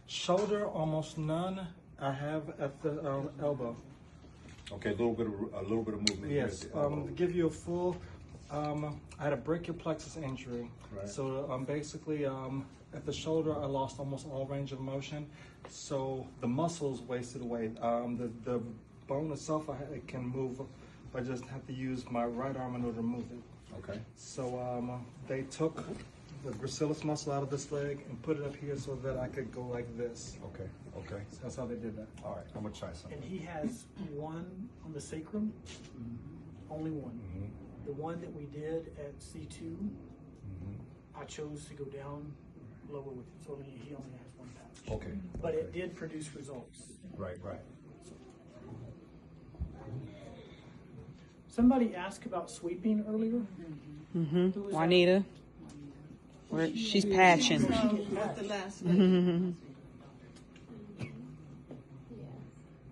Shoulder, almost none. I have at the elbow. Okay, a little bit of movement. Yes. Here at the elbow. To give you a full, I had a brachial plexus injury. Right. So basically, at the shoulder, I lost almost all range of motion. So the muscles wasted away. The bone itself, I can move. I just have to use my right arm in order to move it. Okay. So they took the gracilis muscle out of this leg and put it up here so that I could go like this. Okay. Okay. So that's how they did that. All right. I'm gonna try something. And he has one on the sacrum, only one. Mm-hmm. The one that we did at C2, I chose to go down lower with it, so he only has one patch. Okay. But okay. it did produce results. Right. Right. Somebody asked about sweeping earlier. Who was that? Juanita. She's patching. At the last one.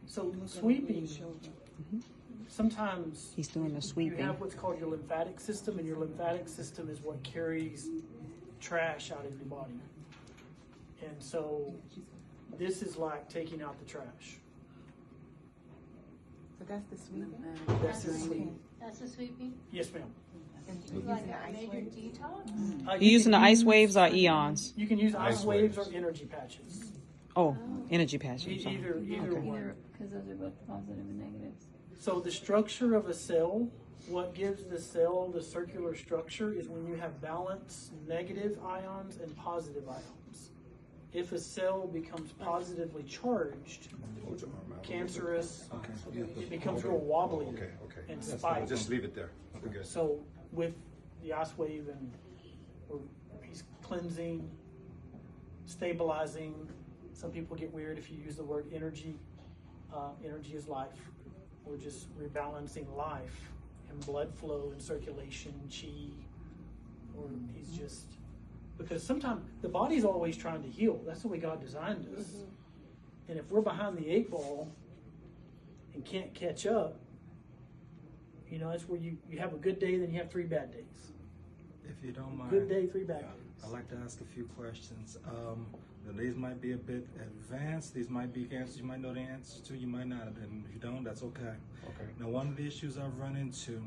So sweeping, sometimes He's doing the you sweeping. have what's called your lymphatic system, and your lymphatic system is what carries trash out of your body. And so this is like taking out the trash. So that's the sweeping? That's the sweeping. That's a sweeping? Yes, ma'am. Like a major detox? You using the ice waves or eons? You can use ice Ice waves or waves. energy patches. Oh, energy patch. I'm sorry. Either one. Because those are both positive and negatives. So the structure of a cell, what gives the cell the circular structure is when you have balanced negative ions and positive ions. If a cell becomes positively charged, Hold your arm out. cancerous, Okay. it becomes real wobbly Okay. Okay. and That's spiked. fine. Just leave it there. We're good. So with the ice wave and he's cleansing, stabilizing. Some people get weird if you use the word energy. Energy is life. We're just rebalancing life and blood flow and circulation, chi. Or he's just, because sometimes the body's always trying to heal. That's the way God designed us. And if we're behind the 8 ball and can't catch up, you know, that's where you have a good day, then you have 3 bad days. If you don't mind, Good day, 3 bad days. I'd like to ask a few questions. These might be a bit advanced. These might be answers you might know the answers to, you might not. And if you don't, that's okay. Okay. Now, one of the issues I've run into,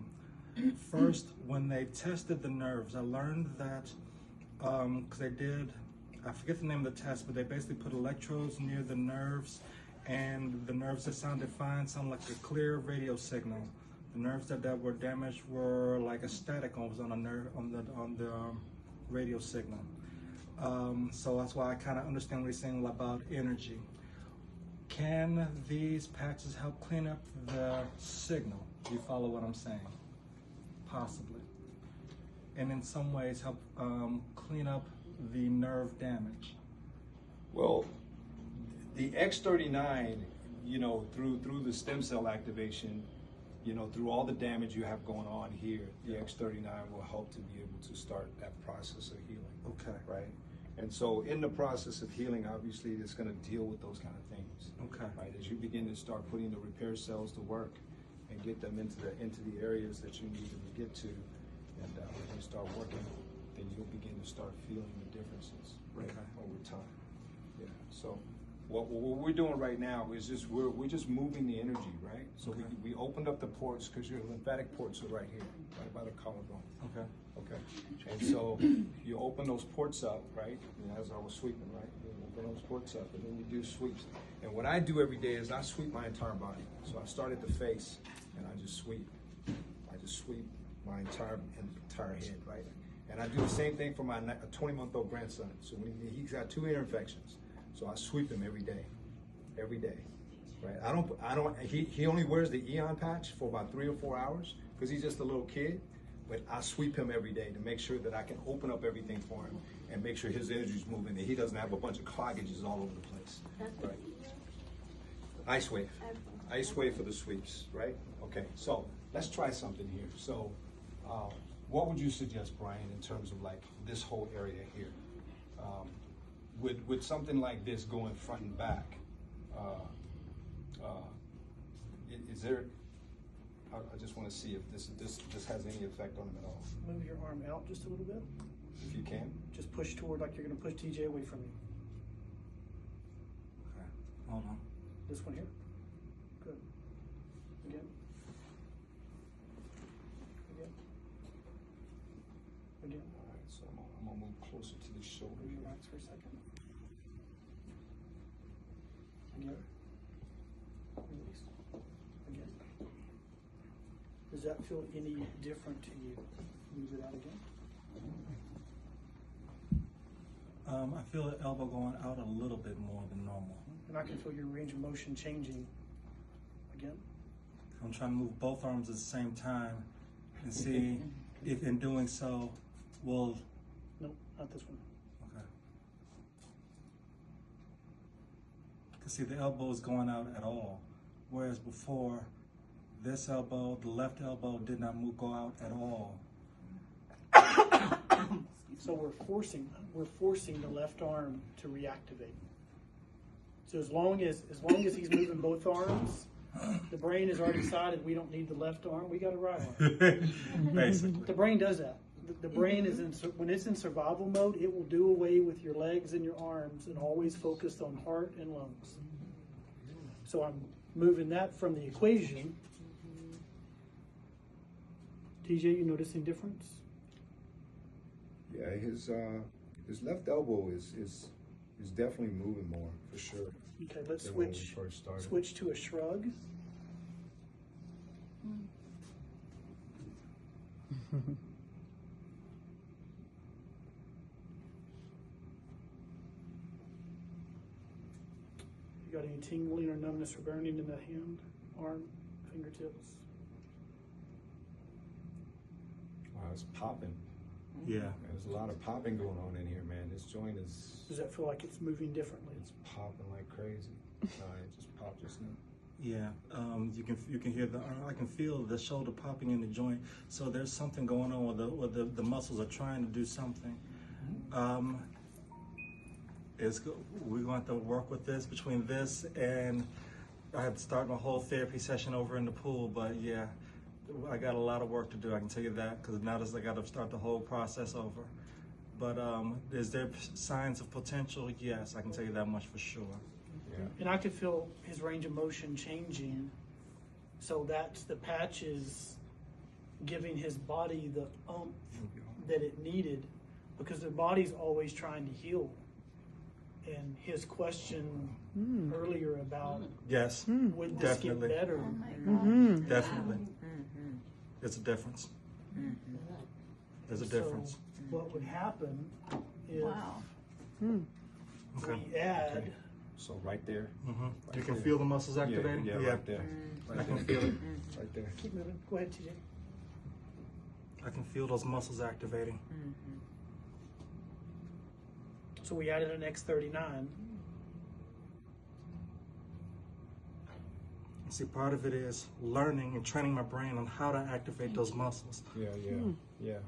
first, when they tested the nerves, I learned that, because they did, I forget the name of the test, but they basically put electrodes near the nerves, and the nerves that sounded fine sound like a clear radio signal. The nerves that were damaged were like a static was on a nerve on the radio signal. So that's why I kind of understand what he's saying about energy. Can these patches help clean up the signal? Do you follow what I'm saying? Possibly. And in some ways help clean up the nerve damage. Well, the X39, you know, through the stem cell activation, you know, through all the damage you have going on here, the X39 will help to be able to start that process of healing. Okay. Right. And so in the process of healing, obviously, it's going to deal with those kind of things. Okay. Right. As you begin to start putting the repair cells to work and get them into the areas that you need them to get to, and when you start working, then you'll begin to start feeling the differences over time. Yeah. So what we're doing right now is just we're just moving the energy, right? So we opened up the ports because your lymphatic ports are right here, right by the collarbone. Okay. Okay. And so you open those ports up, right? And as I was sweeping, right? You open those ports up, and then you do sweeps. And what I do every day is I sweep my entire body. So I start at the face, and I just sweep. I just sweep my entire head, right? And I do the same thing for my 20-month-old grandson. So when he's got 2 ear infections, so I sweep him every day, right? He only wears the Eon patch for about 3 or 4 hours because he's just a little kid. But I sweep him every day to make sure that I can open up everything for him and make sure his energy's moving and he doesn't have a bunch of cloggages all over the place. Right. Ice wave for the sweeps, right? Okay, so let's try something here. So what would you suggest, Brian, in terms of like this whole area here? With something like this going front and back, is there, I just want to see if this has any effect on him at all. Move your arm out just a little bit. If you can. Just push toward like you're going to push TJ away from you. Hold on. This one here. Good. Again. Again. Again. All right, so I'm gonna move closer to the shoulder Move your here. legs for a second. Again. Release. Again. Does that feel any different to you? Move it out again. I feel the elbow going out a little bit more than normal. And I can feel your range of motion changing. Again. I'm trying to move both arms at the same time and see if in doing so will. Nope, not this one. Okay. Cause see, the elbow is going out at all, whereas before, this elbow, the left elbow, did not go out at all. So we're forcing the left arm to reactivate. So as long as he's moving both arms, the brain has already decided we don't need the left arm, we got a right arm. Basically. The brain does that. The brain is when it's in survival mode, it will do away with your legs and your arms and always focus on heart and lungs. So I'm moving that from the equation. TJ, you noticing difference? Yeah, his left elbow is definitely moving more for sure. Okay, let's than when we switch first started. switch to a shrug. You got any tingling or numbness or burning in the hand, arm, fingertips? Wow, it's popping. Yeah. There's a lot of popping going on in here, man. This joint is Does that feel like it's moving differently? it's popping like crazy. No, it just popped just now. Yeah, you can hear I can feel the shoulder popping in the joint. So there's something going on where the muscles are trying to do something. We're going to work with this between this and I had to start my whole therapy session over in the pool. But yeah, I got a lot of work to do. I can tell you that because now I got to start the whole process over. But is there signs of potential? Yes, I can tell you that much for sure. Yeah. And I could feel his range of motion changing. So that's the patches giving his body the oomph that it needed because the body's always trying to heal. And his question earlier about Yes, would this definitely. get better? Definitely. It's a difference. There's a difference. So what would happen if Okay. we add Okay. So right there. You can feel the muscles activating? Yeah, right there. Right I can there. feel it. Right there. keep moving. Go ahead, TJ. I can feel those muscles activating. So we added an X39. See, part of it is learning and training my brain on how to activate those muscles. Yeah, yeah.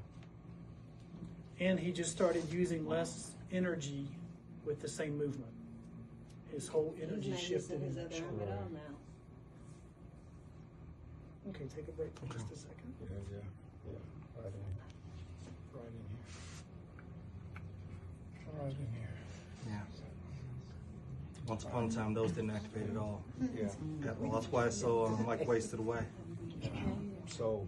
And he just started using less energy with the same movement. His whole energy shifted in that shoulder. Okay, take a break for just a second. Yeah. Right in here. Right in here. Yeah. Once upon a time, those didn't activate at all. Yeah. At all. That's why it's so like wasted away. So